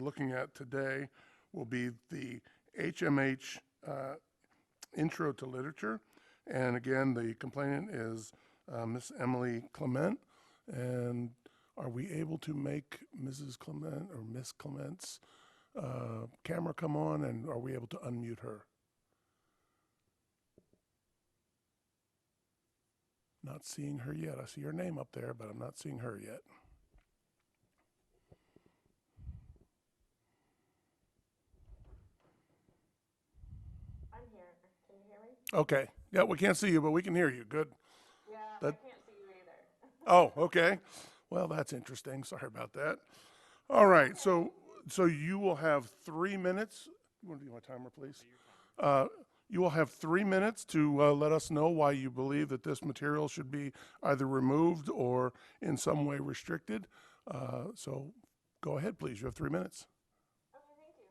looking at today will be the HMH Intro to Literature. And again, the complainant is Miss Emily Clement. And are we able to make Mrs. Clement or Miss Clement's camera come on, and are we able to unmute her? Not seeing her yet. I see her name up there, but I'm not seeing her yet. I'm here. Can you hear me? Okay. Yeah, we can't see you, but we can hear you. Good. Yeah, That- I can't see you either. Oh, okay. Well, that's interesting. Sorry about that. All right. So you will have 3 minutes. You want to do my timer, please? You will have 3 minutes to let us know why you believe that this material should be either removed or in some way restricted. So go ahead, please. You have 3 minutes. Okay, thank you.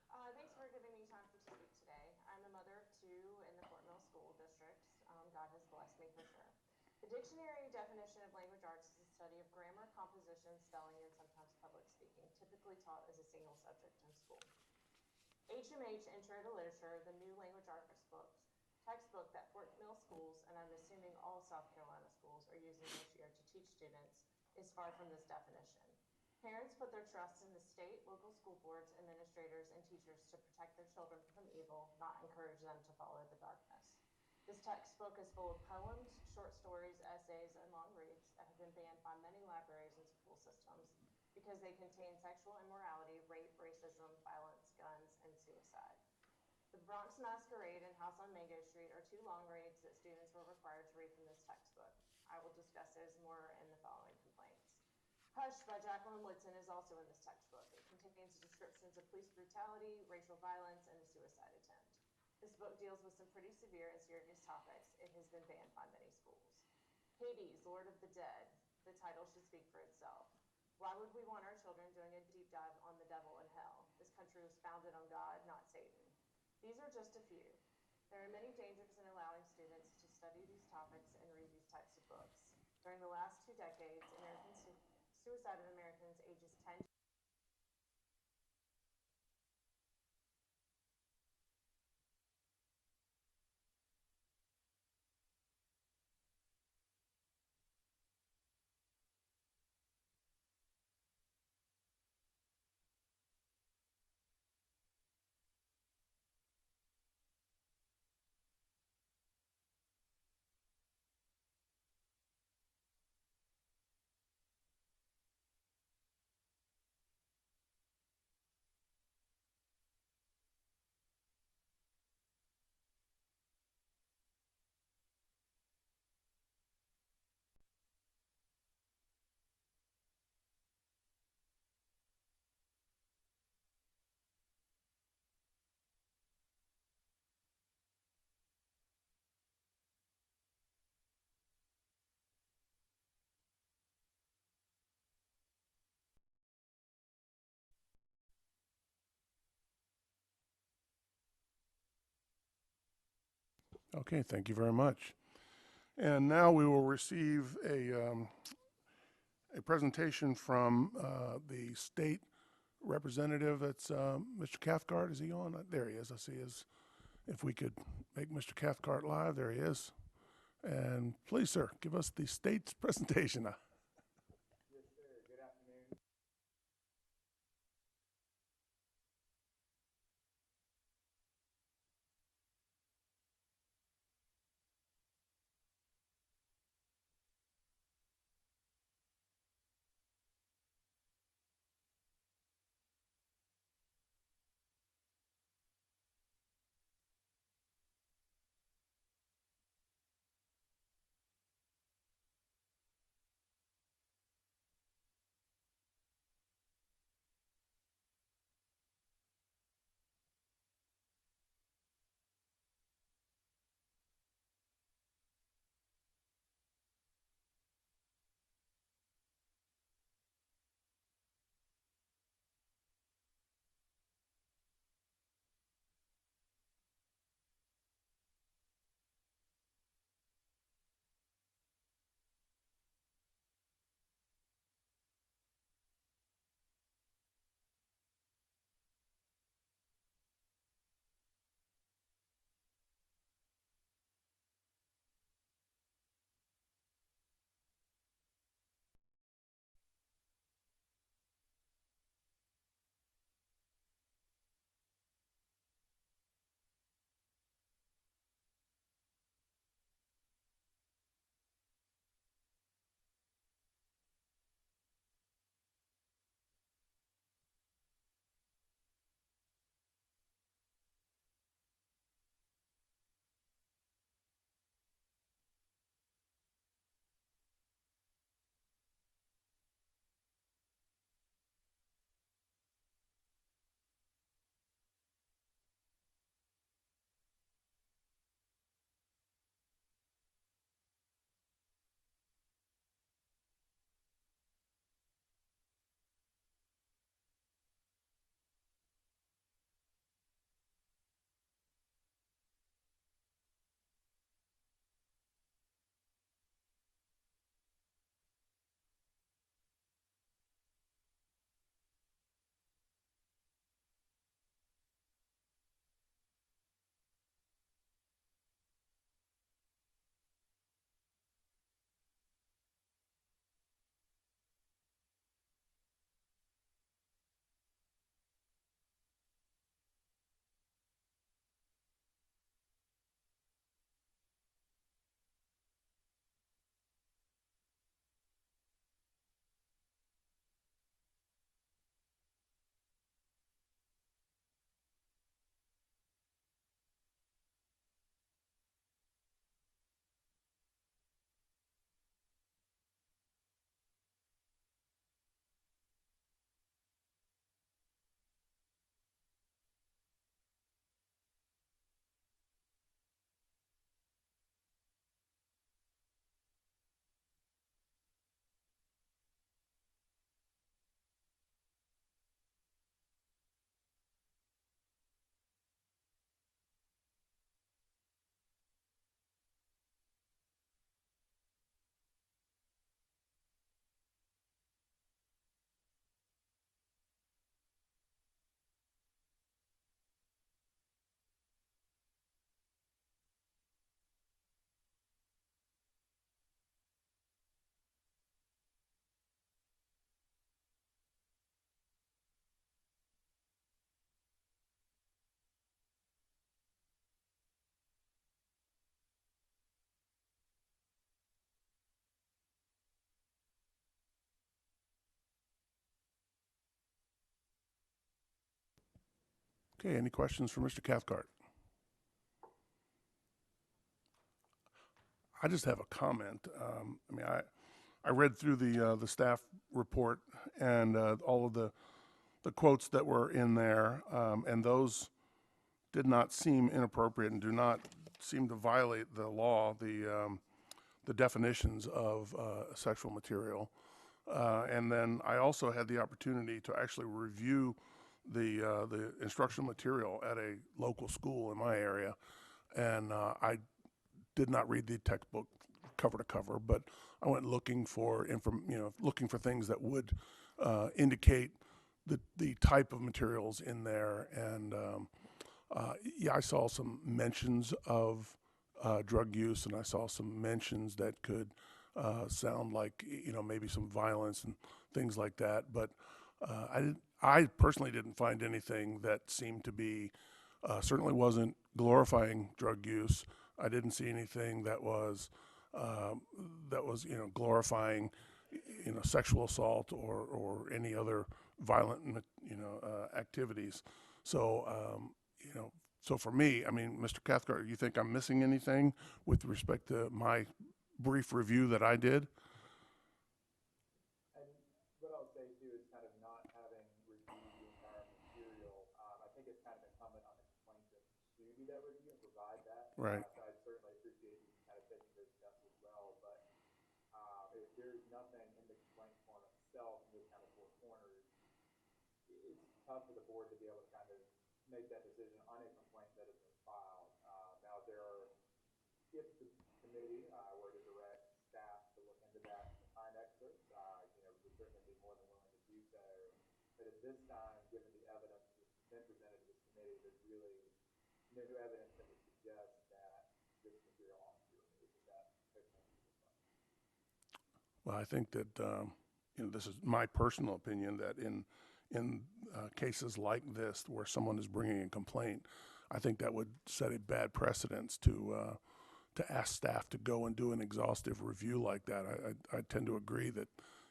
Thanks for giving me time to speak today. I'm a mother of two in the Fort Mill School District. God has blessed me for sure. The dictionary definition of language arts is the study of grammar, composition, spelling, and sometimes public speaking, typically taught as a single subject in school. HMH Intro to Literature, the new language arts textbook that Fort Mill schools, and I'm assuming all South Carolina schools, are using this year to teach students, is far from this definition. Parents put their trust in the state, local school boards, administrators, and teachers to protect their children from evil, not encourage them to follow the darkness. This textbook is full of poems, short stories, essays, and long reads that have been banned by many libraries and school systems because they contain sexual immorality, rape, racism, violence, guns, and suicide. The Bronx Masquerade and House on Mango Street are two long reads that students were required to read from this textbook. I will discuss those more in the following complaints. Hush by Jacqueline Woodson is also in this textbook. It contains descriptions of police brutality, racial violence, and a suicide attempt. This book deals with some pretty severe and serious topics. It has been banned by many schools. Hades, Lord of the Dead. The title should speak for itself. Why would we want our children doing a deep dive on the devil and hell? This country was founded on God, not Satan. These are just a few. There are many dangers in allowing students to study these topics and read these types of books. During the last 2 decades, suicide of Americans ages 10 Okay, thank you very much. And now we will receive a presentation from the state representative. It's Mr. Cathcart. Is he on? There he is. I see his. If we could make Mr. Cathcart live, there he is. And please, sir, give us the state's presentation. Yes, sir. Good afternoon. Okay, any questions for Mr. Cathcart? I just have a comment. I read through the staff report and all of the quotes that were in there, and those did not seem inappropriate and do not seem to violate the law, the definitions of sexual material. And then I also had the opportunity to actually review the instructional material at a local school in my area, and I did not read the textbook cover to cover, but I went looking for looking for things that would indicate the type of materials in there, and yeah, I saw some mentions of drug use, and I saw some mentions that could sound like maybe some violence and things like that. But I personally didn't find anything that seemed to be certainly wasn't glorifying drug use. I didn't see anything that was glorifying sexual assault or any other violent activities. So so for me, I mean, Mr. Cathcart, you think I'm missing anything with respect to my brief review that I did? And what I'll say too is kind of not having reviewed the entire material. I think it's kind of incumbent on the complainant to do that review and provide that. Right. So I'd certainly appreciate you kind of taking those steps as well. But if there's nothing in the complaint form itself in those kind of four corners, it's tough for the board to be able to kind of make that decision on a complaint that has been filed. Now, if the committee were to direct staff to look into that and find experts, we'd certainly be more than willing to do so. But at this time, given the evidence that's been presented to this committee, there's really no evidence that would suggest that this material ought to be removed. Is that totally answer your question? Well, I think that this is my personal opinion that in cases like this where someone is bringing a complaint, I think that would set a bad precedence to ask staff to go and do an exhaustive review like that. I tend to agree that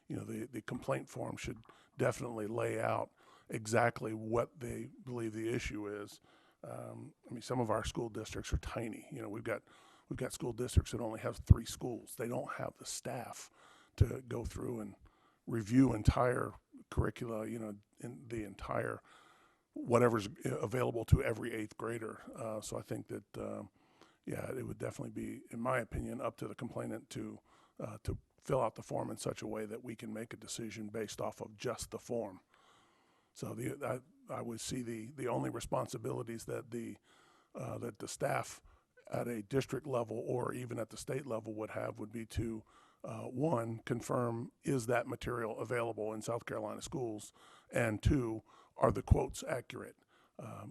the complaint form should definitely lay out exactly what they believe the issue is. I mean, some of our school districts are tiny. We've got school districts that only have 3 schools. They don't have the staff to go through and review entire curricula, in the entire whatever's available to every 8th grader. So I think that, yeah, it would definitely be, in my opinion, up to the complainant to fill out the form in such a way that we can make a decision based off of just the form. So I would see the only responsibilities that the staff at a district level or even at the state level would be to one, confirm is that material available in South Carolina schools, and 2, are the quotes accurate?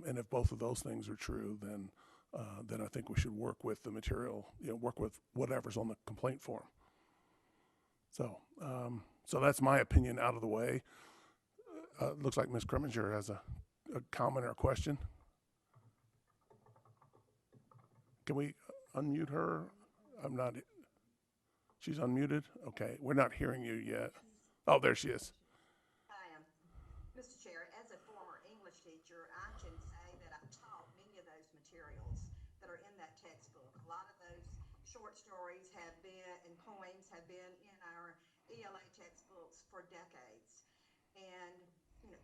And if both of those things are true, then I think we should work with the material, work with whatever's on the complaint form. So that's my opinion out of the way. Looks like Ms. Kriminger has a comment or a question. Can we unmute her? She's unmuted? Okay, we're not hearing you yet. Oh, there she is. I am. Mr. Chair, as a former English teacher, I can say that I've taught many of those materials that are in that textbook. A lot of those short stories have been, and poems have been in our ELA textbooks for decades. And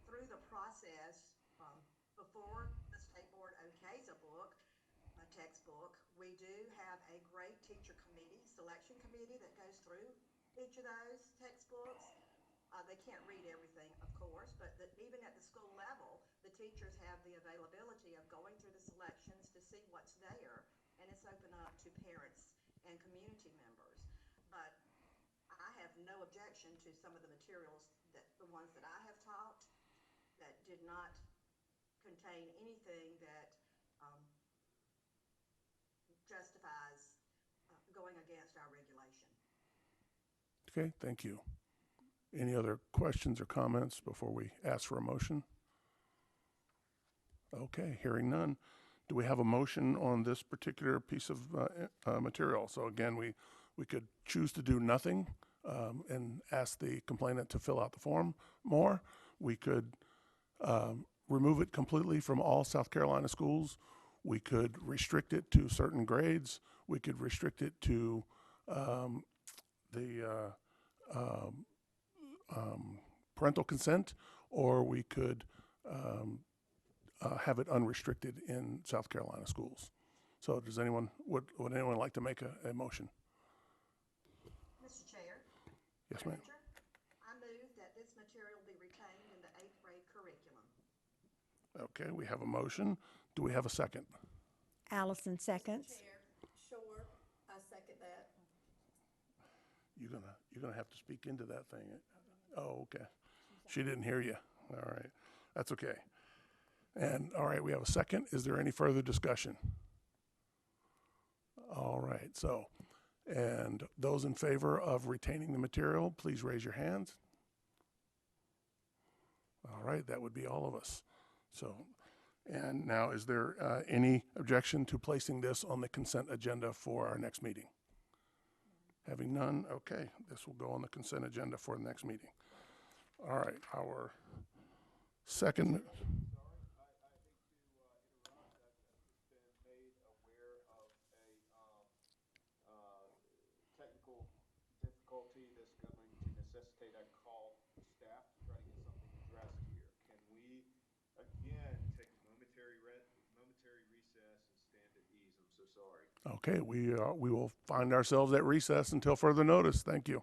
through the process, before the state board okays a textbook, we do have a great teacher committee, selection committee that goes through each of those textbooks. They can't read everything, of course, but even at the school level, the teachers have the availability of going through the selections to see what's there, and it's open up to parents and community members. But I have no objection to some of the materials, the ones that I have taught, that did not contain anything that justifies going against our regulation. Okay, thank you. Any other questions or comments before we ask for a motion? Okay, hearing none. Do we have a motion on this particular piece of material? So again, we could choose to do nothing and ask the complainant to fill out the form more. We could remove it completely from all South Carolina schools. We could restrict it to certain grades. We could restrict it to the parental consent, or we could have it unrestricted in South Carolina schools. So does anyone, would anyone like to make a motion? Mr. Chair? Yes, ma'am. Manager, I move that this material be retained in the 8th grade curriculum. Okay, we have a motion. Do we have a second? Allison seconds. Chair, sure, I second that. You're gonna have to speak into that thing. Oh, okay. She didn't hear you. All right, that's okay. And all right, we have a second. Is there any further discussion? All right, so, and those in favor of retaining the material, please raise your hands. All right, that would be all of us. So, and now is there any objection to placing this on the consent agenda for our next meeting? Having none, okay, this will go on the consent agenda for the next meeting. All right, our second. Sorry, I hate to interrupt. I've just been made aware of a technical difficulty that's going to necessitate I call staff to try to get something addressed here. Can we again take a momentary recess and stand at ease? I'm so sorry. Okay, we will find ourselves at recess until further notice. Thank you.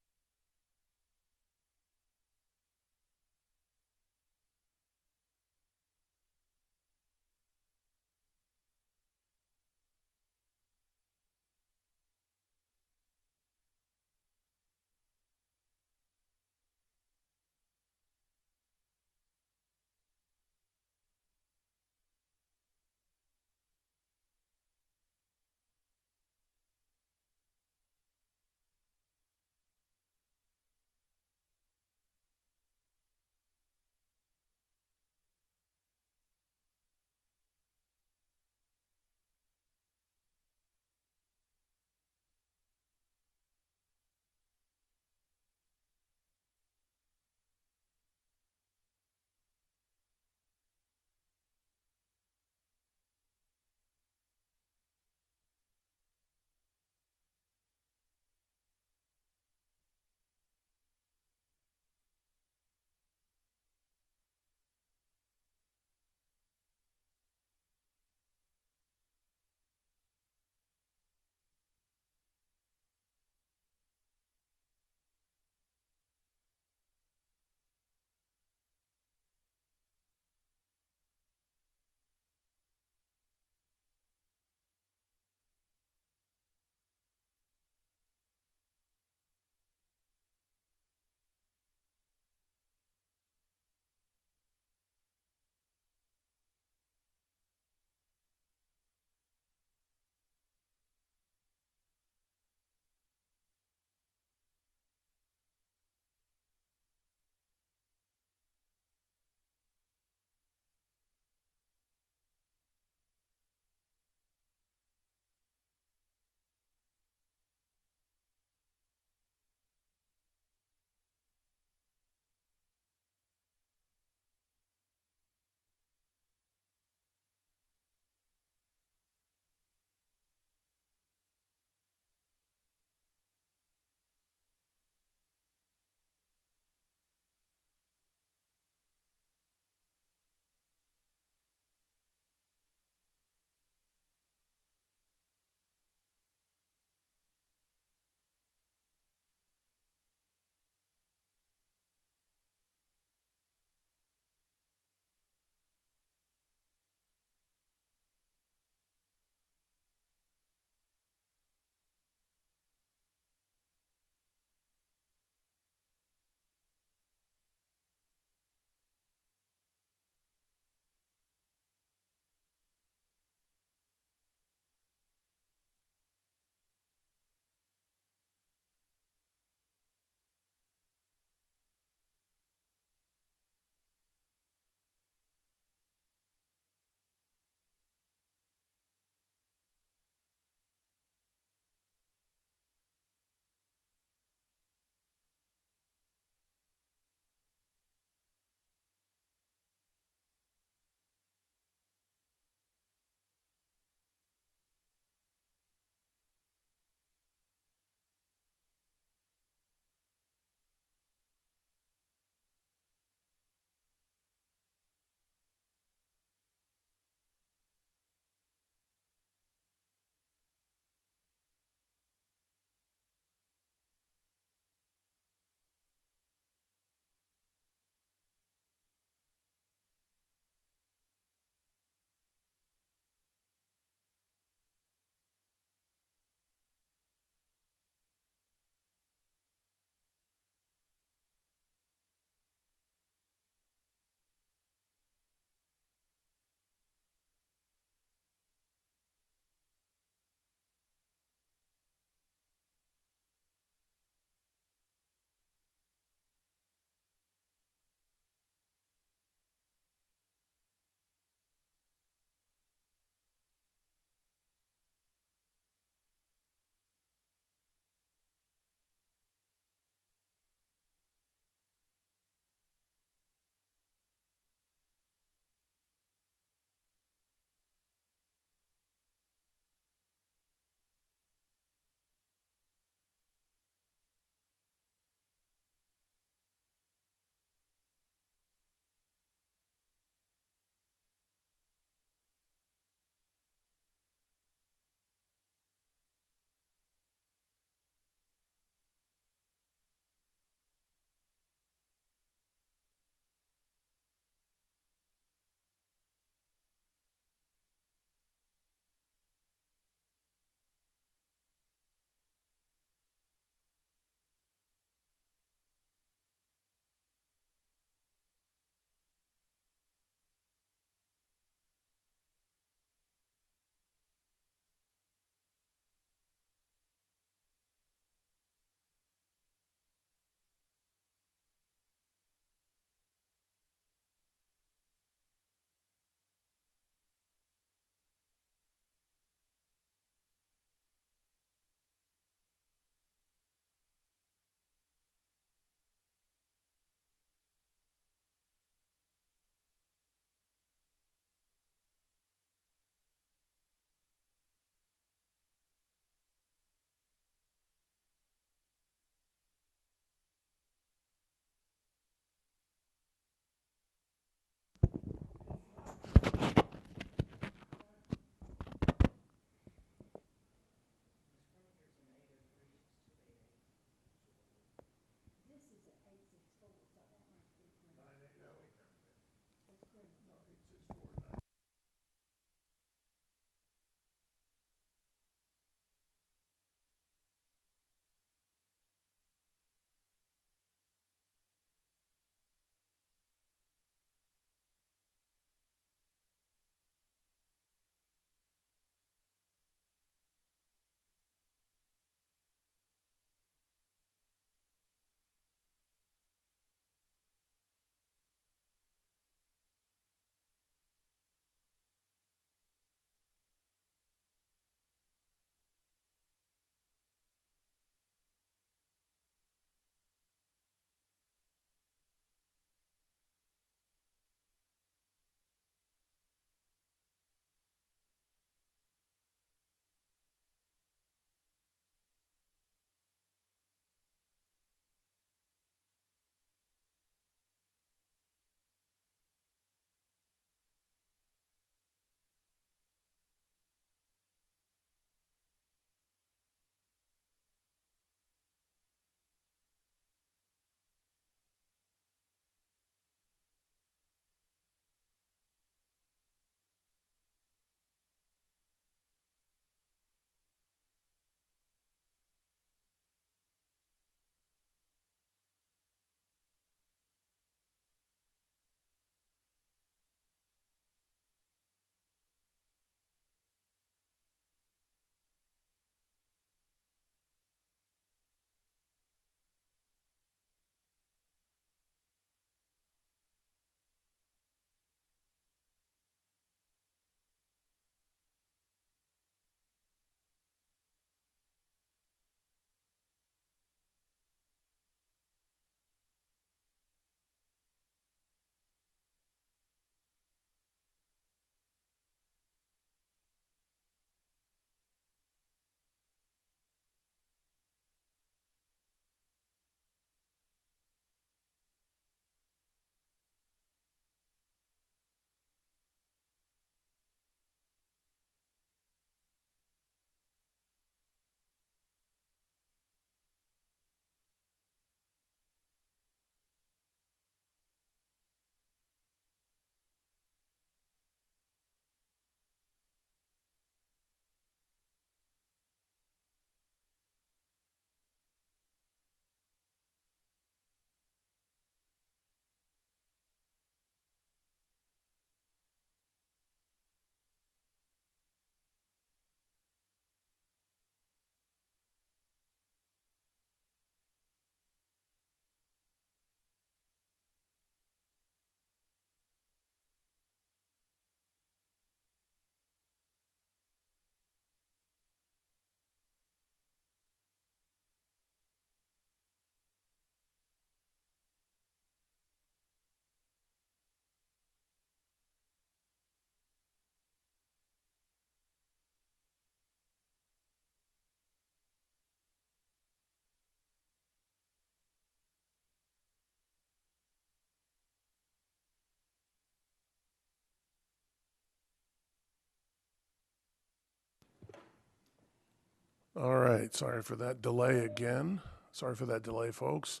All right, sorry for that delay again. Sorry for that delay, folks.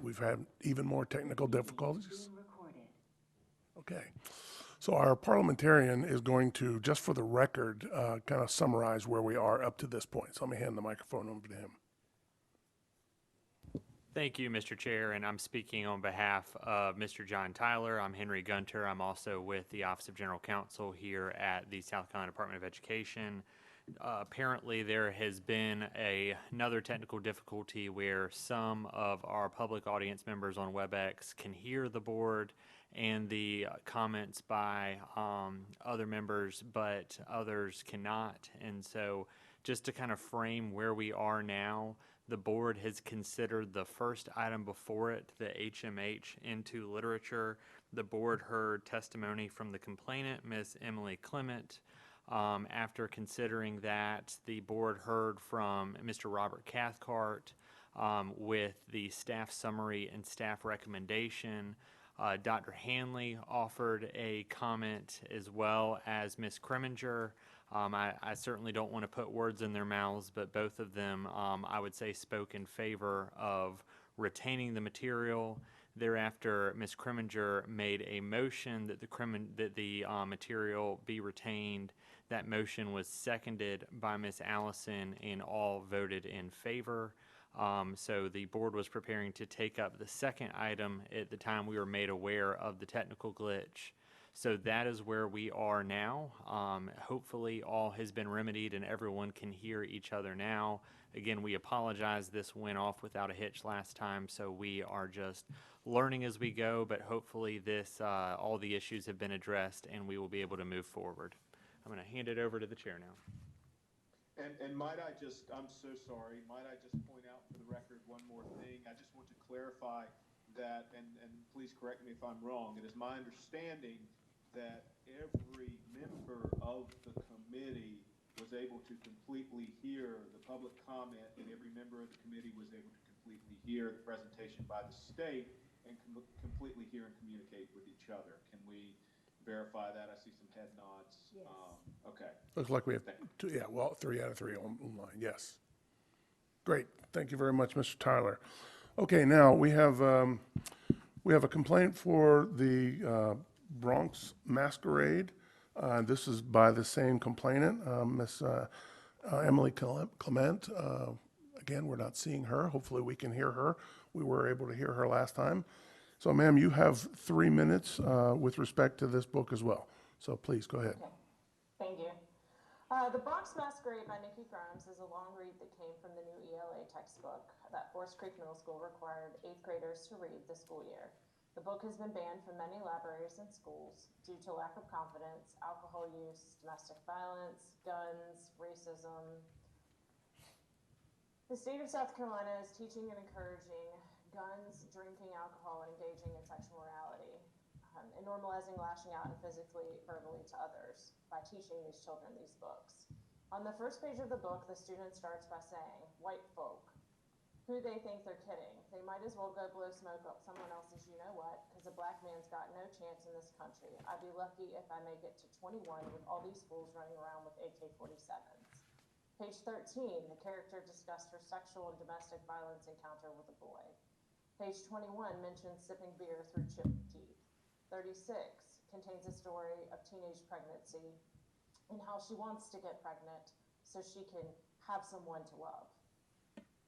We've had even more technical difficulties. Okay, so our parliamentarian is going to, just for the record, kind of summarize where we are up to this point. So let me hand the microphone over to him. Thank you, Mr. Chair, and I'm speaking on behalf of Mr. John Tyler. I'm Henry Gunter. I'm also with the Office of General Counsel here at the South Carolina Department of Education. Apparently, there has been another technical difficulty where some of our public audience members on WebEx can hear the board and the comments by other members, but others cannot. And so just to kind of frame where we are now, the board has considered the first item before it, the HMH, into literature. The board heard testimony from the complainant, Ms. Emily Clement. After considering that, the board heard from Mr. Robert Cathcart with the staff summary and staff recommendation. Dr. Hanley offered a comment, as well as Ms. Kreminger. I certainly don't want to put words in their mouths, but both of them, I would say, spoke in favor of retaining the material. Thereafter, Ms. Kreminger made a motion that the material be retained. That motion was seconded by Ms. Allison, and all voted in favor. So the board was preparing to take up the second item at the time we were made aware of the technical glitch. So that is where we are now. Hopefully all has been remedied and everyone can hear each other now. Again, we apologize. This went off without a hitch last time, so we are just learning as we go, but hopefully all the issues have been addressed and we will be able to move forward. I'm going to hand it over to the chair now. And might I just, I'm so sorry, might I just point out for the record one more thing? I just want to clarify that, and please correct me if I'm wrong, it is my understanding that every member of the committee was able to completely hear the public comment, and every member of the committee was able to completely hear the presentation by the state and completely hear and communicate with each other. Can we verify that? I see some head nods. Yes. Okay. Looks like we have two, yeah, well, 3 out of 3 online, yes. Great, thank you very much, Mr. Tyler. Okay, now we have a complaint for the Bronx Masquerade. This is by the same complainant, Miss Emily Clement. Again, we're not seeing her. Hopefully we can hear her. We were able to hear her last time. So, ma'am, you have 3 minutes with respect to this book as well. So please, go ahead. Okay. Thank you. The Bronx Masquerade by Nikki Grimes is a long read that came from the new ELA textbook that Forest Creek Middle School required 8th graders to read this school year. The book has been banned from many libraries and schools due to lack of confidence, alcohol use, domestic violence, guns, racism. The state of South Carolina is teaching and encouraging guns, drinking, alcohol, and engaging in sexual morality, and normalizing lashing out and physically, verbally to others by teaching these children these books. On the first page of the book, the student starts by saying, white folk, who they think they're kidding. They might as well go blow smoke up someone else's you-know-what, because a black man's got no chance in this country. I'd be lucky if I make it to 21 with all these fools running around with AK-47s. Page 13, the character discussed her sexual and domestic violence encounter with a boy. Page 21 mentions sipping beer through chipped teeth. 36 contains a story of teenage pregnancy and how she wants to get pregnant so she can have someone to love.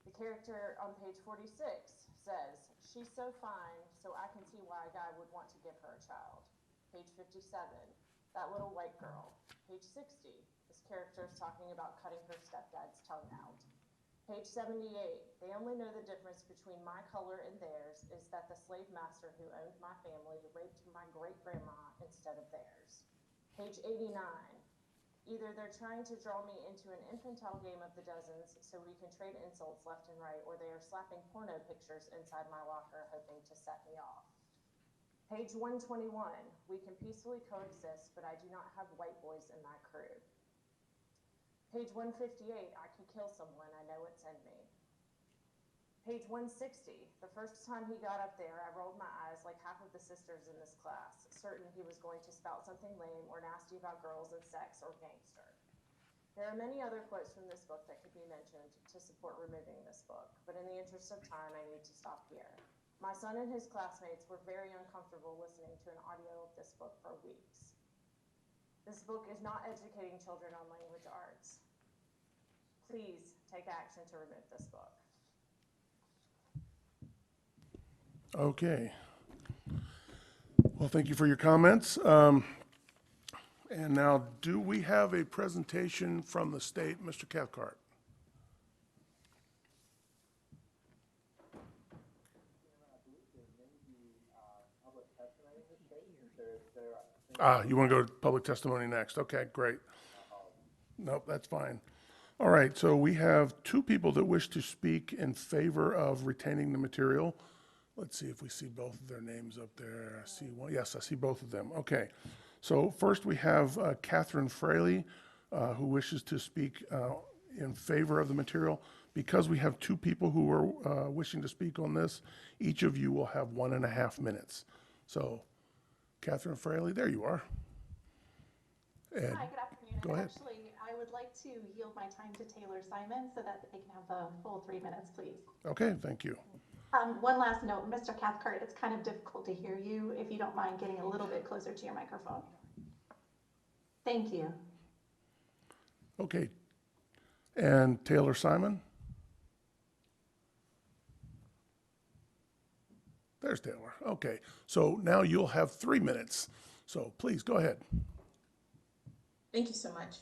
The character on page 46 says, she's so fine, so I can see why a guy would want to give her a child. Page 57, that little white girl. Page 60, this character is talking about cutting her stepdad's tongue out. Page 78, they only know the difference between my color and theirs is that the slave master who owned my family raped my great-grandma instead of theirs. Page 89, either they're trying to draw me into an infantile game of the dozens so we can trade insults left and right, or they are slapping porno pictures inside my locker hoping to set me off. Page 121, we can peacefully coexist, but I do not have white boys in my crew. Page 158, I could kill someone, I know it's in me. Page 160, the first time he got up there, I rolled my eyes like half of the sisters in this class, certain he was going to spout something lame or nasty about girls and sex or gangster. There are many other quotes from this book that could be mentioned to support removing this book, but in the interest of time, I need to stop here. My son and his classmates were very uncomfortable listening to an audio of this book for weeks. This book is not educating children on language arts. Please take action to remove this book. Okay. Well, thank you for your comments. And now, do we have a presentation from the state, Mr. Cathcart? You want to go to public testimony next? Okay, great. Nope, that's fine. All right, so we have two people that wish to speak in favor of retaining the material. Let's see if we see both of their names up there. I see one. Yes, I see both of them. Okay. So first we have Catherine Fraley, who wishes to speak in favor of the material. Because we have two people who are wishing to speak on this, each of you will have 1.5 minutes. So, Catherine Fraley, there you are. Ed, Hi, good afternoon. go ahead. Actually, I would like to yield my time to Taylor Simon so that they can have the full 3 minutes, please. Okay, thank you. One last note, Mr. Cathcart, it's kind of difficult to hear you. If you don't mind getting a little bit closer to your microphone. Thank you. Okay. And Taylor Simon? There's Taylor. Okay. So now you'll have 3 minutes. So please go ahead. Thank you so much.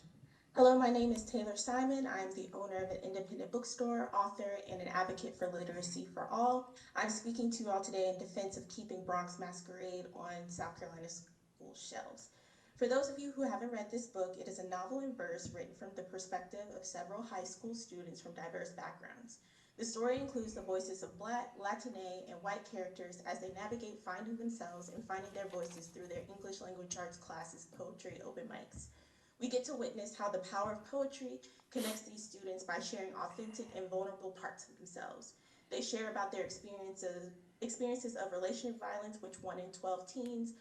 Hello, my name is Taylor Simon. I'm the owner of an independent bookstore, author, and an advocate for literacy for all. I'm speaking to you all today in defense of keeping Bronx Masquerade on South Carolina school shelves. For those of you who haven't read this book, it is a novel in verse written from the perspective of several high school students from diverse backgrounds. The story includes the voices of Black, Latine, and white characters as they navigate finding themselves and finding their voices through their English language arts classes, poetry, open mics. We get to witness how the power of poetry connects these students by sharing authentic and vulnerable parts of themselves. They share about their experiences of relationship violence, which 1 in 12 teens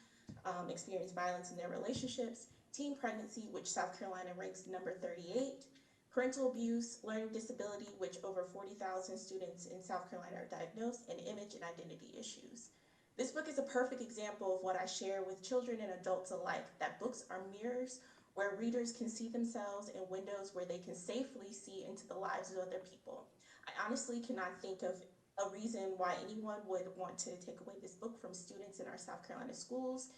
experience violence in their relationships, teen pregnancy, which South Carolina ranks number 38, parental abuse, learning disability, which over 40,000 students in South Carolina are diagnosed, and image and identity issues. This book is a perfect example of what I share with children and adults alike, that books are mirrors where readers can see themselves and windows where they can safely see into the lives of other people. I honestly cannot think of a reason why anyone would want to take away this book from students in our South Carolina schools,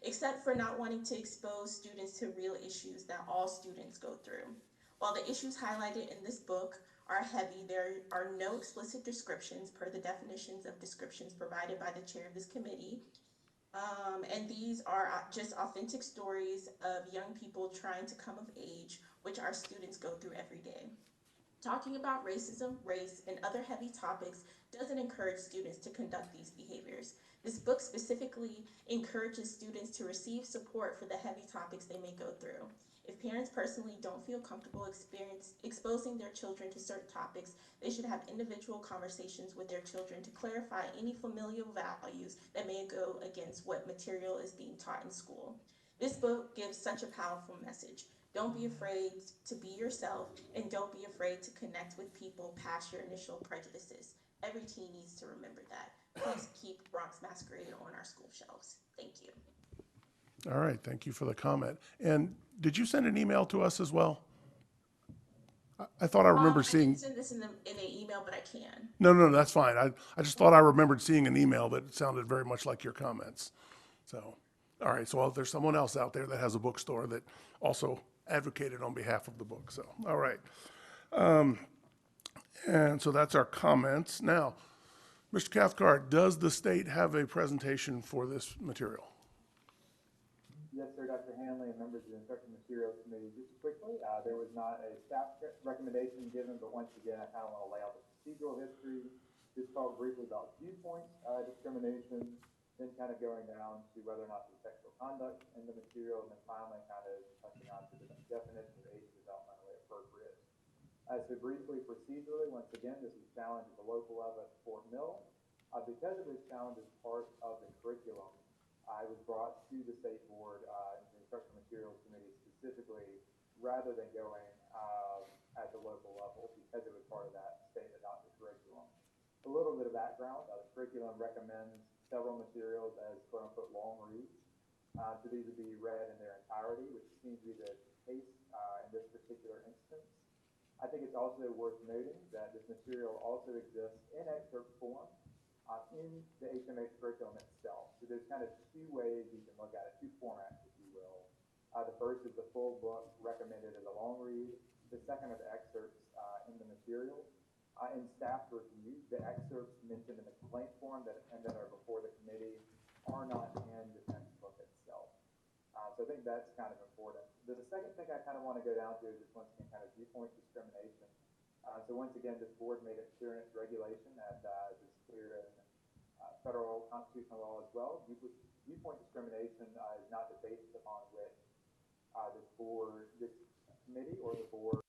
except for not wanting to expose students to real issues that all students go through. While the issues highlighted in this book are heavy, there are no explicit descriptions per the definitions of descriptions provided by the chair of this committee. And these are just authentic stories of young people trying to come of age, which our students go through every day. Talking about racism, race, and other heavy topics doesn't encourage students to conduct these behaviors. This book specifically encourages students to receive support for the heavy topics they may go through. If parents personally don't feel comfortable exposing their children to certain topics, they should have individual conversations with their children to clarify any familial values that may go against what material is being taught in school. This book gives such a powerful message. Don't be afraid to be yourself, and don't be afraid to connect with people past your initial prejudices. Every teen needs to remember that. Please keep Bronx Masquerade on our school shelves. Thank you. All right, thank you for the comment. And did you send an email to us as well? I thought I remember I seeing. can send this in an email, but I can. No, that's fine. I just thought I remembered seeing an email that sounded very much like your comments. So, all right, so there's someone else out there that has a bookstore that also advocated on behalf of the book. So, all right. And so that's our comments. Now, Mr. Cathcart, does the state have a presentation for this material? Yes, sir, Dr. Hanley and members of the Instructional Materials Committee. Just quickly, there was not a staff recommendation given, but once again, I kind of want to lay out the procedural history, just talk briefly about viewpoint discrimination, then kind of going down to whether or not there's sexual conduct in the material, and then finally kind of touching on to the definition of age developmentally appropriate. So briefly, procedurally, once again, this was challenged at the local level at Fort Mill. Because it was challenged as part of the curriculum, I was brought to the state board, the Instructional Materials Committee specifically, rather than going the local level because it was part of that state adopted curriculum. A little bit of background, the curriculum recommends several materials as quote unquote long reads. So these would be read in their entirety, which seems to be the case in this particular instance. I think it's also worth noting that this material also exists in excerpt form in the HMH curriculum itself. So there's kind of two ways you can look at it, two formats, if you will. The first is the full book recommended as a long read. The second are the excerpts in the material. In staff review, the excerpts mentioned in the complaint form and that are before the committee are not in the textbook itself. So I think that's kind of important. The second thing I kind of want to go down to is just once again kind of viewpoint discrimination. So once again, this board made it clear in its regulation, and this is clear in federal constitutional law as well. Viewpoint discrimination is not the basis upon which this committee or the board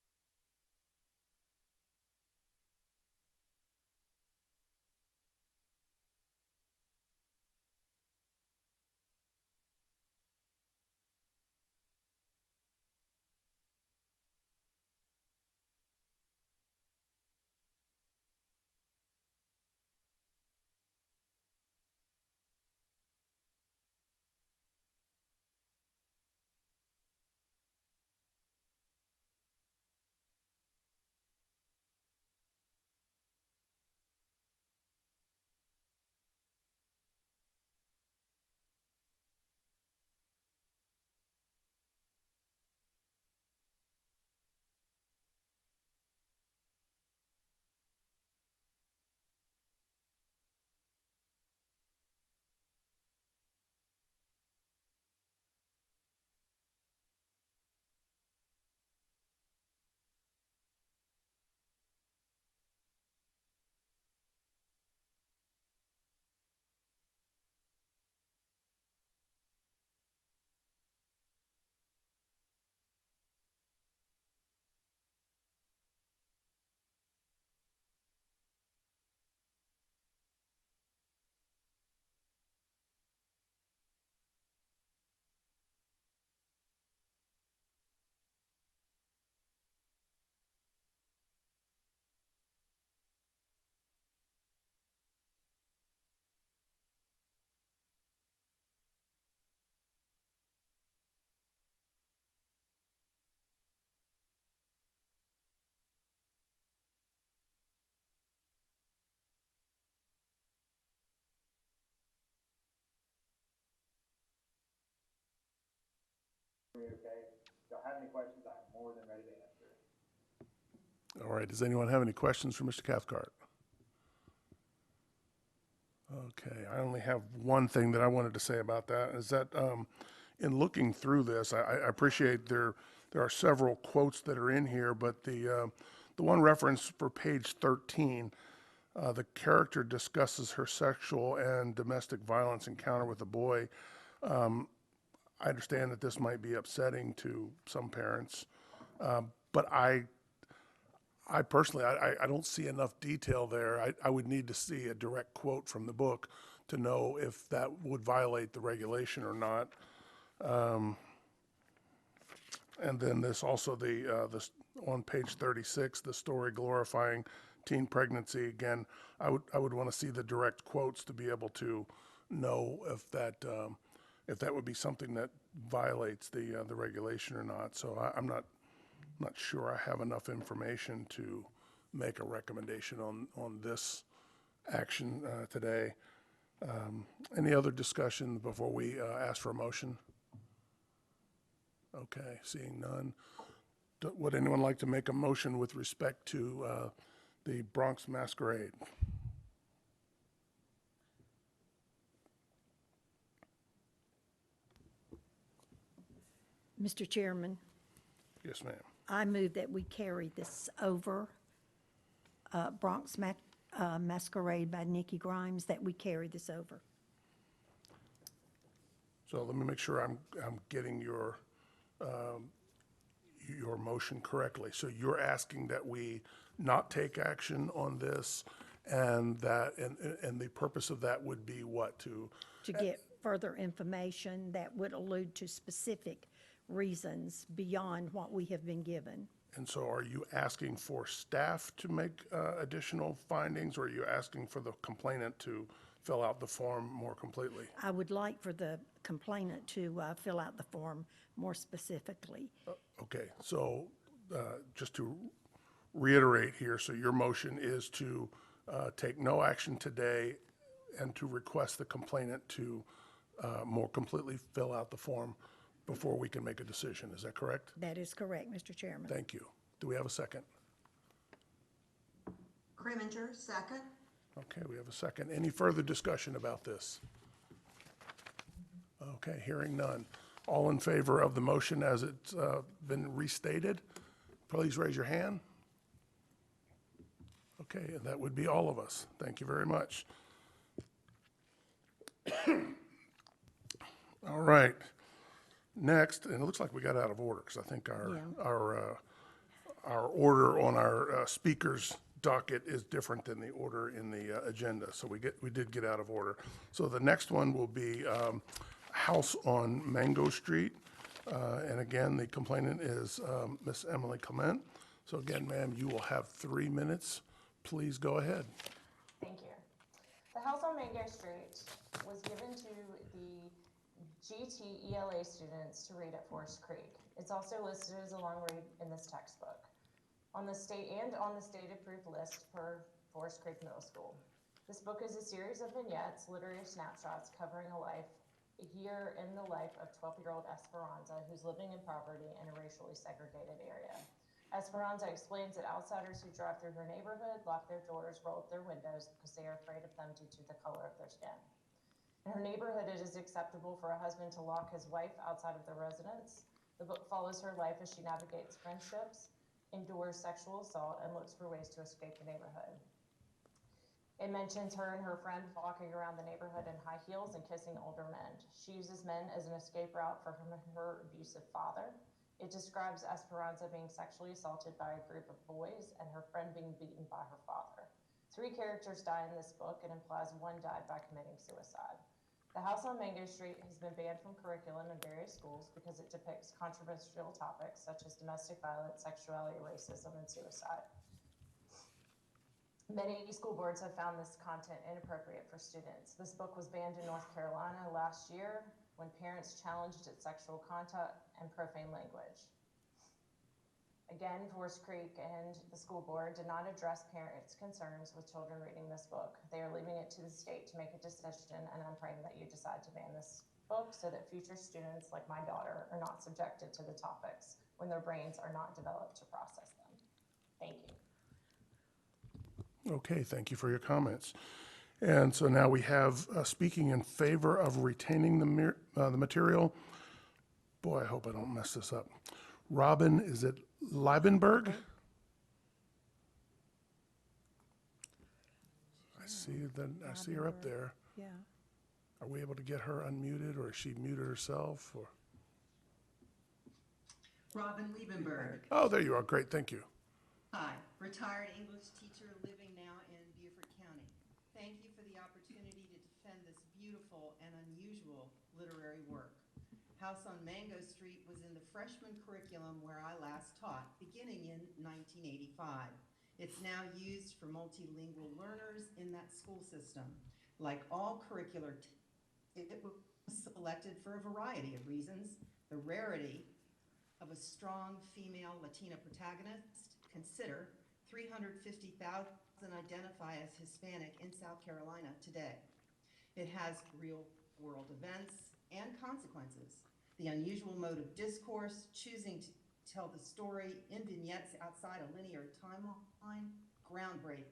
okay. If y'all have any questions, I'm more than ready to answer. All right, does anyone have any questions for Mr. Cathcart? Okay, I only have one thing that I wanted to say about that, is that in looking through this, I appreciate there are several quotes that are in here, but the one reference for page 13, the character discusses her sexual and domestic violence encounter with a boy. I understand that this might be upsetting to some parents, but I personally, I don't see enough detail there. I would need to see a direct quote from the book to know if that would violate the regulation or not. And then this also, this on page 36, the story glorifying teen pregnancy. Again, I would want to see the direct quotes to be able to know if that would be something that violates the regulation or not. So I'm not sure I have enough information to make a recommendation on this action today. Any other discussion before we ask for a motion? Okay, seeing none. Would anyone like to make a motion with respect to the Bronx Masquerade? Mr. Chairman, Yes, ma'am. I move that we carry this over, Bronx Masquerade by Nikki Grimes, that we carry this over. So let me make sure I'm getting your motion correctly. So you're asking that we not take action on this, and the purpose of that would be what? To get further information that would allude to specific reasons beyond what we have been given. And so are you asking for staff to make additional findings, or are you asking for the complainant to fill out the form more completely? I would like for the complainant to fill out the form more specifically. Okay, so just to reiterate here, so your motion is to take no action today and to request the complainant to more completely fill out the form before we can make a decision. Is that correct? That is correct, Mr. Chairman. Thank you. Do we have a second? Kriminger, second. Okay, we have a second. Any further discussion about this? Okay, hearing none. All in favor of the motion as it's been restated, please raise your hand. Okay, and that would be all of us. Thank you very much. All right. Next, and it looks like we got out of order because I think our order on our speakers docket is different than the order in the agenda. So we did get out of order. So the next one will be House on Mango Street. And again, the complainant is Miss Emily Clement. So again, ma'am, you will have 3 minutes. Please go ahead. Thank you. The house on Mango Street was given to the GT ELA students to read at Forest Creek. It's also listed as a long read in this textbook on the state approved list per Forest Creek Middle School. This book is a series of vignettes, literary snapshots covering a year in the life of 12-year-old Esperanza, who's living in poverty in a racially segregated area. Esperanza explains that outsiders who drive through her neighborhood lock their doors, roll up their windows because they are afraid of them due to the color of their skin. In her neighborhood, it is acceptable for a husband to lock his wife outside of their residence. The book follows her life as she navigates friendships, endures sexual assault, and looks for ways to escape the neighborhood. It mentions her and her friend walking around the neighborhood in high heels and kissing older men. She uses men as an escape route for her abusive father. It describes Esperanza being sexually assaulted by a group of boys and her friend being beaten by her father. 3 characters die in this book and implies one died by committing suicide. The House on Mango Street has been banned from curriculum in various schools because it depicts controversial topics such as domestic violence, sexuality, racism, and suicide. Many school boards have found this content inappropriate for students. This book was banned in North Carolina last year when parents challenged its sexual content and profane language. Again, Forest Creek and the school board did not address parents' concerns with children reading this book. They are leaving it to the state to make a decision, and I'm praying that you decide to ban this book so that future students like my daughter are not subjected to the topics when their brains are not developed to process them. Thank you. Okay, thank you for your comments. And so now we have speaking in favor of retaining the material. Boy, I hope I don't mess this up. Robin, is it Liebenberg? I see her up there. Yeah. Are we able to get her unmuted, or is she muted herself? Or Robin Liebenberg. oh, there you are. Great, thank you. Hi, retired English teacher living now in Beaufort County. Thank you for the opportunity to defend this beautiful and unusual literary work. House on Mango Street was in the freshman curriculum where I last taught, beginning in 1985. It's now used for multilingual learners in that school system. Like all curricular, it was selected for a variety of reasons. The rarity of a strong female Latina protagonist. Consider 350,000 identify as Hispanic in South Carolina today. It has real-world events and consequences. The unusual mode of discourse, choosing to tell the story in vignettes outside a linear timeline, groundbreaking.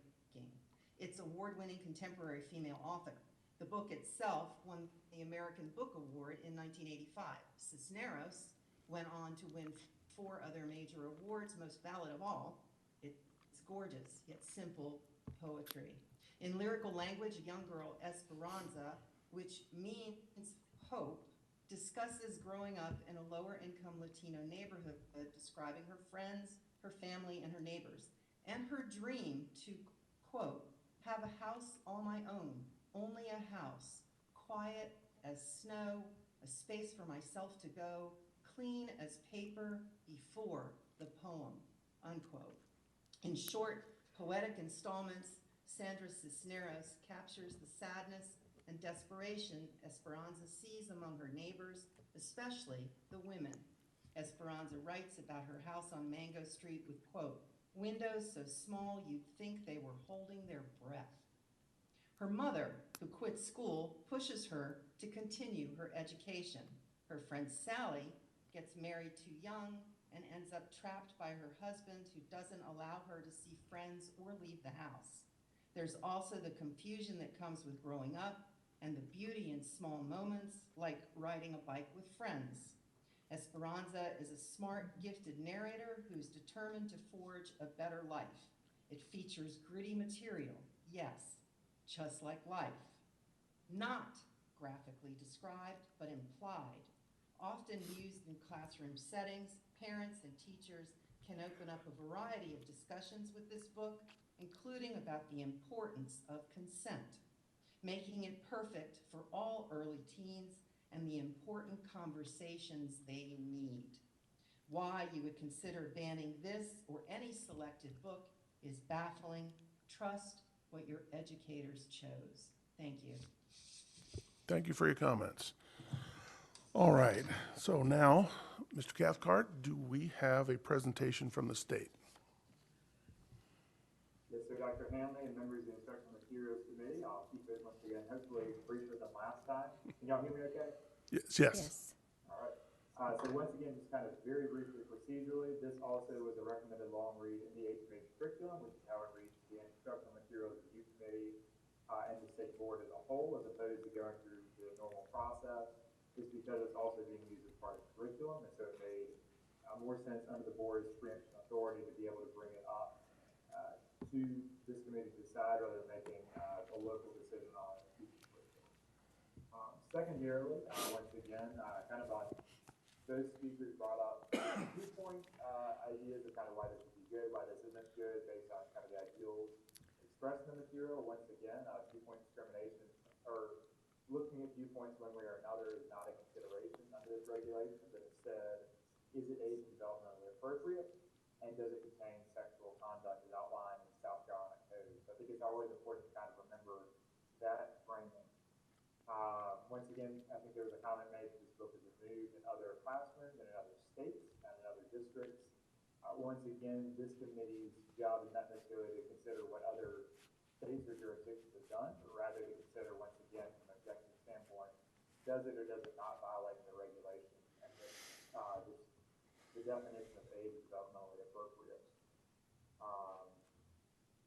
It's award-winning contemporary female author. The book itself won the American Book Award in 1985. Cisneros went on to win 4 other major awards, most valid of all. It's gorgeous, yet simple poetry. In lyrical language, a young girl, Esperanza, which means hope, discusses growing up in a lower-income Latino neighborhood, describing her friends, her family, and her neighbors, and her dream to, quote, have a house all my own, only a house, quiet as snow, a space for myself to go, clean as paper before the poem. unquote. In short, poetic installments, Sandra Cisneros captures the sadness and desperation Esperanza sees among her neighbors, especially the women. Esperanza writes about her house on Mango Street with, quote, windows so small you'd think they were holding their breath. Her mother, who quit school, pushes her to continue her education. Her friend Sally gets married too young and ends up trapped by her husband, who doesn't allow her to see friends or leave the house. There's also the confusion that comes with growing up and the beauty in small moments, like riding a bike with friends. Esperanza is a smart, gifted narrator who's determined to forge a better life. It features gritty material, yes, just like life. Not graphically described, but implied. Often used in classroom settings, parents and teachers can open up a variety of discussions with this book, including about the importance of consent, making it perfect for all early teens and the important conversations they need. Why you would consider banning this or any selected book is baffling. Trust what your educators chose. Thank you. Thank you for your comments. All right, so now, Mr. Cathcart, do we have a presentation from the state? Yes, sir, Dr. Hanley and members of the Instructional Materials Committee. I'll keep it once again, hopefully briefer than last time. Can y'all hear me okay? Yes. All right. So once again, just kind of very briefly procedurally, this also was a recommended long read in the 8th grade curriculum, which is how it reads the Instructional Materials Review Committee and the state board as a whole, as opposed to going through the normal process, just because it's also being used as part of curriculum, and so it made more sense under the board's preemption authority to be able to bring it up to this committee to decide rather than making a local decision on future curriculum. Secondarily, once again, kind of on those speakers brought up viewpoint ideas of kind of why this would be good, why this isn't good, based on kind of the ideals expressed in the material. Once again, viewpoint discrimination or looking at viewpoints one way or another is not a consideration under this regulation, but instead, is it age and developmentally appropriate, and does it contain sexual conduct as outlined in South Carolina Code? So I think it's always important to kind of remember that framing. Once again, I think there was a comment made that this book is removed in other classrooms and in other states and in other districts. Once again, this committee's job is not necessarily to consider what other states or jurisdictions have done, but rather to consider, once again, from an objective standpoint, does it or does it not violate the regulation and the definition of age is developmentally appropriate.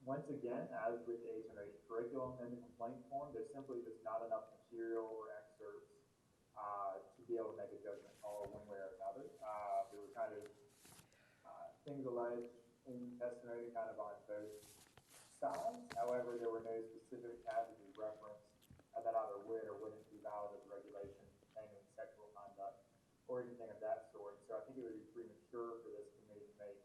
Once again, as with the HMH curriculum in the complaint form, there simply is not enough material or excerpts to be able to make a judgment call one way or another. There were kind of things alleged in testimony kind of on both sides. However, there were no specific passages referenced that either would or wouldn't be valid as regulation containing sexual conduct or anything of that sort. So I think it would be premature for this committee to make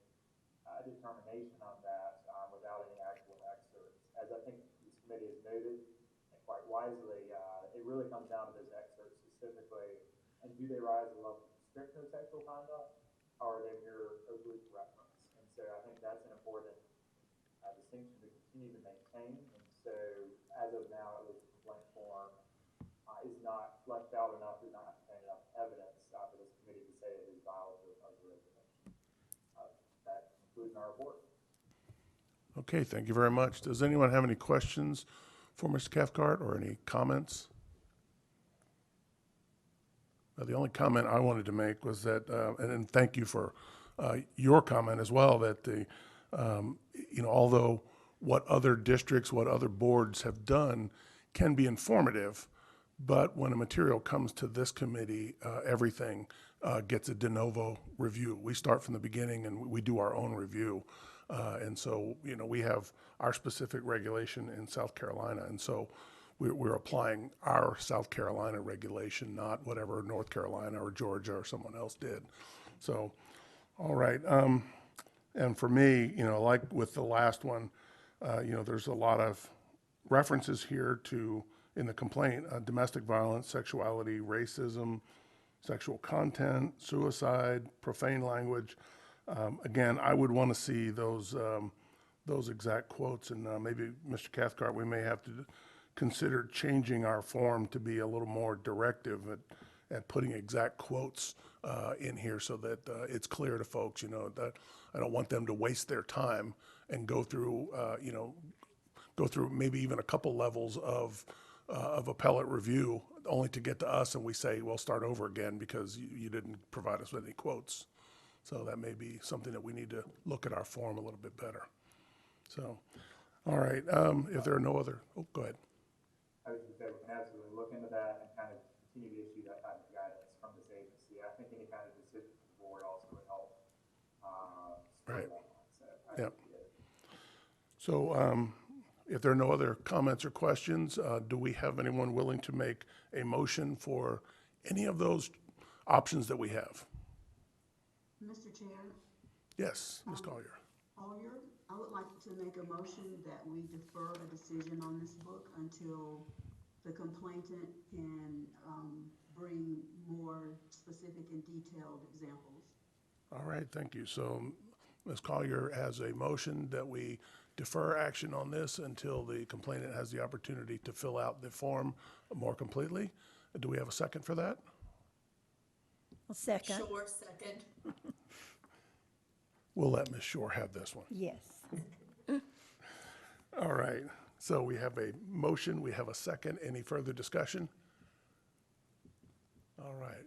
a determination on that without any actual excerpts. As I think this committee has noted, and quite wisely, it really comes down to those excerpts specifically, and do they rise to the level of description of sexual conduct, or are they mere oblique reference? And so I think that's an important distinction to continue to maintain. And so as of now, at least the complaint form is not fleshed out enough, does not contain enough evidence for this committee to say it is violative of the regulation. That concludes my report. Okay, thank you very much. Does anyone have any questions for Mr. Cathcart or any comments? The only comment I wanted to make was that, and thank you for your comment as well, that the, although what other districts, what other boards have done can be informative, but when a material comes to this committee, everything gets a de novo review. We start from the beginning and we do our own review. And so, we have our specific regulation in South Carolina. And so we're applying our South Carolina regulation, not whatever North Carolina or Georgia or someone else did. So, all right. And for me, like with the last one, there's a lot of references here to, in the complaint, domestic violence, sexuality, racism, sexual content, suicide, profane language. Again, I would want to see those exact quotes, and maybe, Mr. Cathcart, we may have to consider changing our form to be a little more directive at putting exact quotes in here so that it's clear to folks, that I don't want them to waste their time and go through, maybe even a couple levels of appellate review only to get to us and we say, well, start over again because you didn't provide us with any quotes. So that may be something that we need to look at our form a little bit better. So, all right, if there are no other, oh, go ahead. I was going to say, we can absolutely look into that and kind of continue to issue that type of guidance from this agency. I think any kind of decision from the board also would help spur Right. that on. So I Yep. appreciate it. So if there are no other comments or questions, do we have anyone willing to make a motion for any of those options that we have? Mr. Chair, Yes, Ms. Collier. I would like to make a motion that we defer a decision on this book until the complainant can bring more specific and detailed examples. All right, thank you. So Ms. Collier has a motion that we defer action on this until the complainant has the opportunity to fill out the form more completely. Do we have a second for that? A second. Shore, second. We'll let Ms. Shore have this one. Yes. All right, so we have a motion, we have a second. Any further discussion? All right.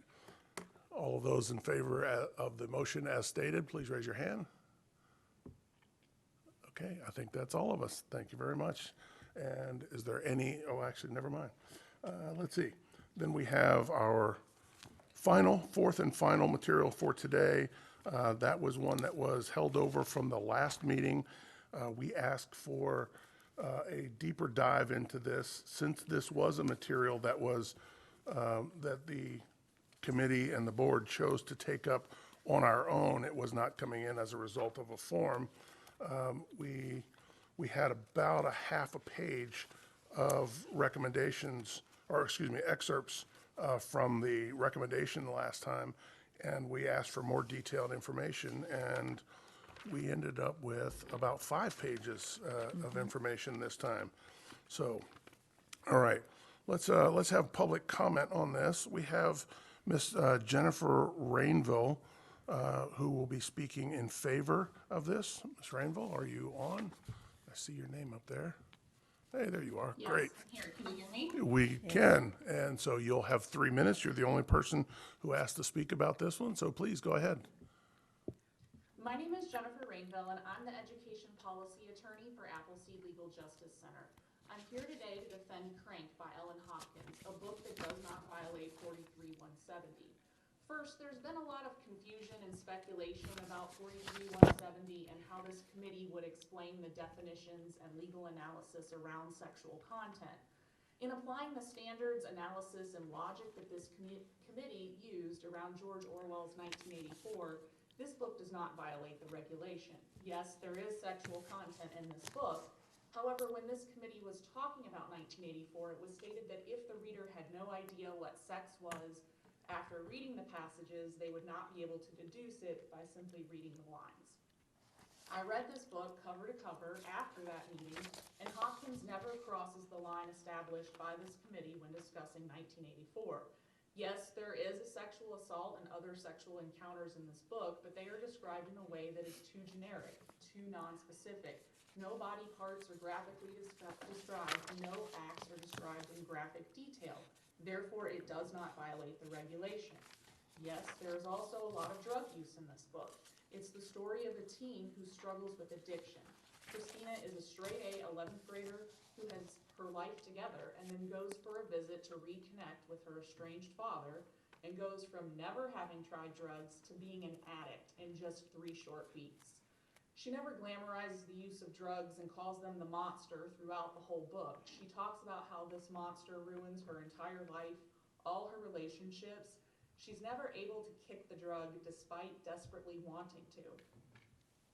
All of those in favor of the motion as stated, please raise your hand. Okay, I think that's all of us. Thank you very much. And is there any, oh, actually, never mind. Let's see. Then we have our fourth and final material for today. That was one that was held over from the last meeting. We asked for a deeper dive into this, since this was a material that was, that the committee and the board chose to take up on our own. It was not coming in as a result of a form. We had about a half a page of recommendations, or excuse me, excerpts from the recommendation last time, and we asked for more detailed information, and we ended up with about 5 pages of information this time. So, all right, let's have public comment on this. We have Miss Jennifer Rainville, who will be speaking in favor of this. Ms. Rainville, are you on? I see your name up there. Hey, there you are. Yes. Great. Here, can you hear me? We can, and so you'll have 3 minutes. You're the only person who asked to speak about this one, so please go ahead. My name is Jennifer Rainville, and I'm the Education Policy Attorney for Appleseed Legal Justice Center. I'm here today to defend Crank by Ellen Hopkins, a book that does not violate 43170. First, there's been a lot of confusion and speculation about 43170 and how this committee would explain the definitions and legal analysis around sexual content. In applying the standards, analysis, and logic that this committee used around George Orwell's 1984, this book does not violate the regulation. Yes, there is sexual content in this book. However, when this committee was talking about 1984, it was stated that if the reader had no idea what sex was, after reading the passages, they would not be able to deduce it by simply reading the lines. I read this book cover to cover after that meeting, and Hopkins never crosses the line established by this committee when discussing 1984. Yes, there is a sexual assault and other sexual encounters in this book, but they are described in a way that is too generic, too nonspecific. No body parts are graphically described, no acts are described in graphic detail. Therefore, it does not violate the regulation. Yes, there is also a lot of drug use in this book. It's the story of a teen who struggles with addiction. Christina is a straight A 11th grader who has her life together and then goes for a visit to reconnect with her estranged father and goes from never having tried drugs to being an addict in just 3 short weeks. She never glamorizes the use of drugs and calls them the monster throughout the whole book. She talks about how this monster ruins her entire life, all her relationships. She's never able to kick the drug despite desperately wanting to.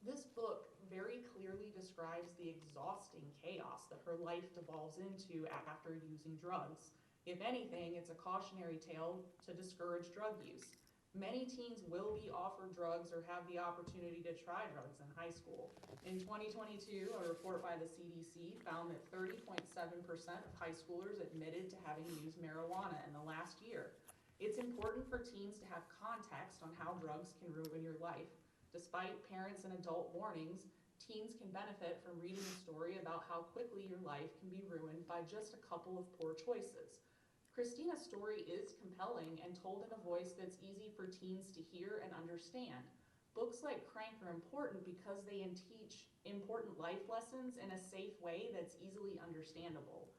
This book very clearly describes the exhausting chaos that her life devolves into after using drugs. If anything, it's a cautionary tale to discourage drug use. Many teens will be offered drugs or have the opportunity to try drugs in high school. In 2022, a report by the CDC found that 30.7% of high schoolers admitted to having used marijuana in the last year. It's important for teens to have context on how drugs can ruin your life. Despite parents and adult warnings, teens can benefit from reading a story about how quickly your life can be ruined by just a couple of poor choices. Christina's story is compelling and told in a voice that's easy for teens to hear and understand. Books like Crank are important because they teach important life lessons in a safe way that's easily understandable.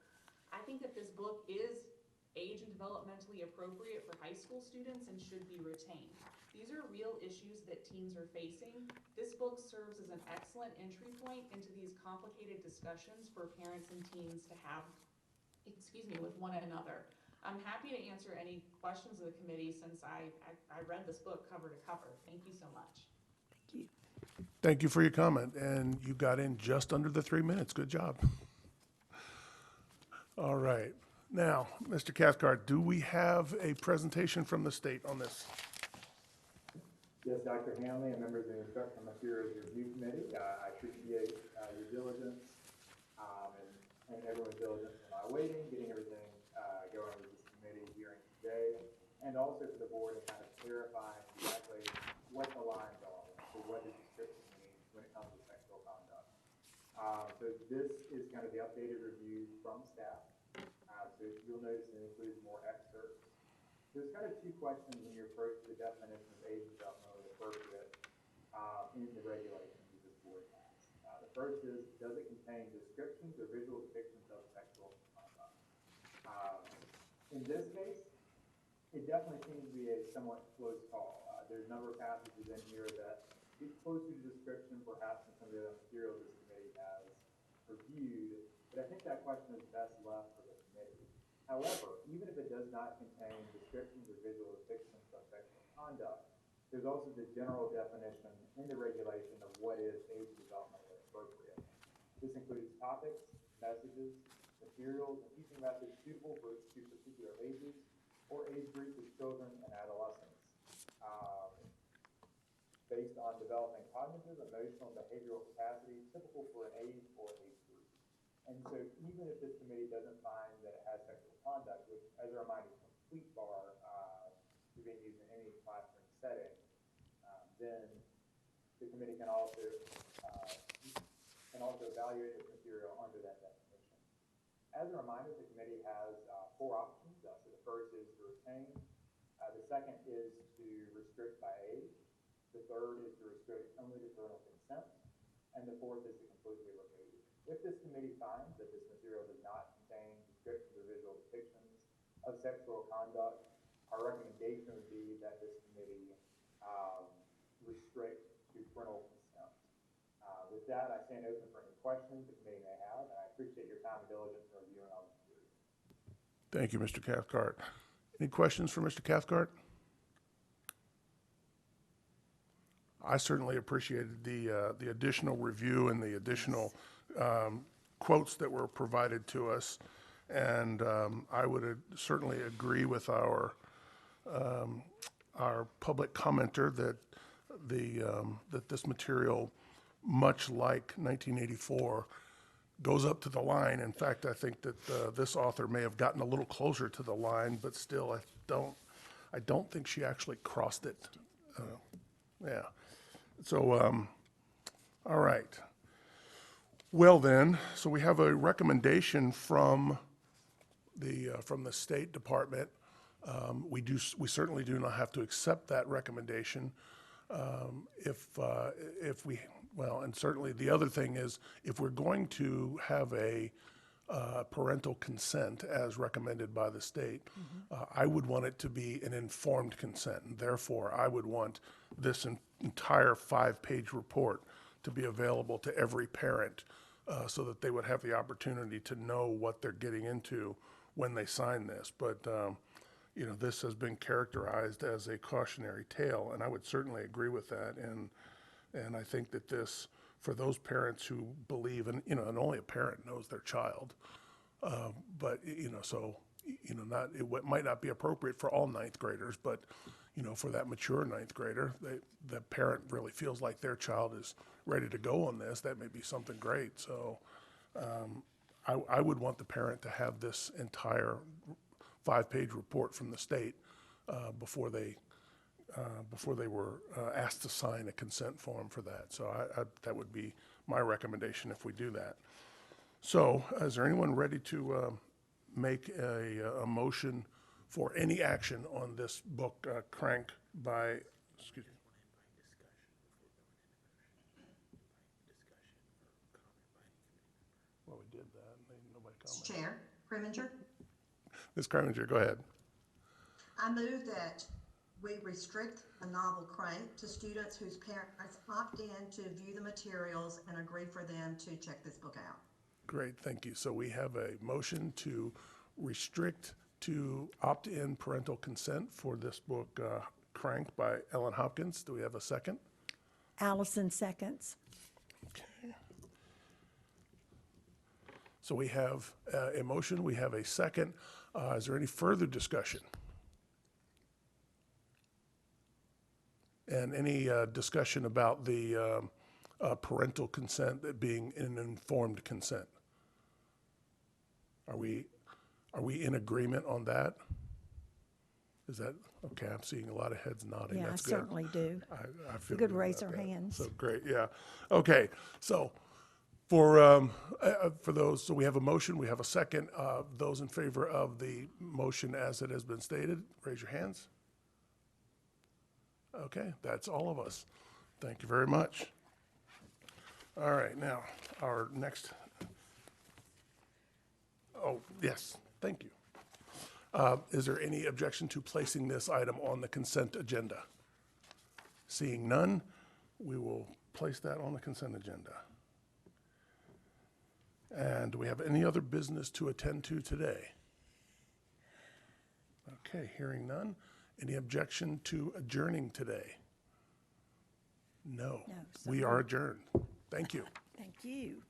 I think that this book is age and developmentally appropriate for high school students and should be retained. These are real issues that teens are facing. This book serves as an excellent entry point into these complicated discussions for parents and teens to have, with one another. I'm happy to answer any questions of the committee since I read this book cover to cover. Thank you so much. Thank you. Thank you for your comment, and you got in just under the 3 minutes. Good job. All right. Now, Mr. Cathcart, do we have a presentation from the state on this? Yes, Dr. Hanley and members of the Instructional Materials Review Committee, I appreciate your diligence and everyone's diligence in my waiting, getting everything going with this committee hearing today, and also for the board to kind of clarify exactly what the lines are. So what does description mean when it comes to sexual conduct? So this is kind of the updated review from staff. So you'll notice it includes more excerpts. There's kind of two questions when you approach the definition of age developmentally appropriate in the regulations that this board has. The first is, does it contain descriptions or visual depictions of sexual conduct? In this case, it definitely seems to be a somewhat close call. There's a number of passages in here that get closer to description, perhaps, than some of the other materials this committee has reviewed, but I think that question is best left for the committee. However, even if it does not contain descriptions or visual depictions of sexual conduct, there's also the general definition in the regulation of what is age developmentally appropriate. This includes topics, messages, materials, and teaching methods suitable to particular ages or age groups of children and adolescents, based on developing cognitive, emotional, and behavioral capacity typical for an age or age group. And so even if this committee doesn't find that it has sexual conduct, which, as a reminder, is a complete bar to being used in any classroom setting, then the committee can also evaluate this material under that definition. As a reminder, the committee has 4 options. So the first is to retain. The second is to restrict by age. The third is to restrict only to parental consent. And the fourth is to completely remove. If this committee finds that this material does not contain descriptions or visual depictions of sexual conduct, our recommendation would be that this committee restrict to parental consent. With that, I stand open for any questions the committee may have, and I appreciate your time and diligence in reviewing all this material. Thank you, Mr. Cathcart. Any questions for Mr. Cathcart? I certainly appreciated the additional review and the additional quotes that were provided to us, and I would certainly agree with our public commenter that that this material, much like 1984, goes up to the line. In fact, I think that this author may have gotten a little closer to the line, but still, I don't think she actually crossed it. Yeah. So, all right. Well then, so we have a recommendation from the State Department. We certainly do not have to accept that recommendation. And certainly the other thing is, if we're going to have a parental consent as recommended by the state, I would want it to be an informed consent, and therefore I would want this entire 5-page report to be available to every parent so that they would have the opportunity to know what they're getting into when they sign this. But this has been characterized as a cautionary tale, and I would certainly agree with that. And I think that this, for those parents who believe, and only a parent knows their child, but it might not be appropriate for all 9th graders, but for that mature ninth grader, the parent really feels like their child is ready to go on this, that may be something great. So I would want the parent to have this entire 5-page report from the state before they were asked to sign a consent form for that. So that would be my recommendation if we do that. So is there anyone ready to make a motion for any action on this book, Crank by, excuse me. Well, we did that, and nobody commented. Chair, Preminger, Ms. Kreminger, go ahead. I move that we restrict the novel Crank to students whose parents opt in to view the materials and agree for them to check this book out. Great, thank you. So we have a motion to restrict to opt-in parental consent for this book, Crank by Ellen Hopkins. Do we have a second? Allison seconds. Okay. So we have a motion, we have a second. Is there any further discussion? And any discussion about the parental consent being an informed consent? Are we in agreement on that? Is that, okay, I'm seeing a lot of heads nodding. Yeah, I That's good. certainly do. I feel We could good raise about our that. hands. So great, yeah. Okay, so for those, so we have a motion, we have a second. Those in favor of the motion as it has been stated, raise your hands. Okay, that's all of us. Thank you very much. All right, now, our next, oh, yes, thank you. Is there any objection to placing this item on the consent agenda? Seeing none, we will place that on the consent agenda. And do we have any other business to attend to today? Okay, hearing none. Any objection to adjourning today? No. No, We are adjourned. Thank you. Thank you.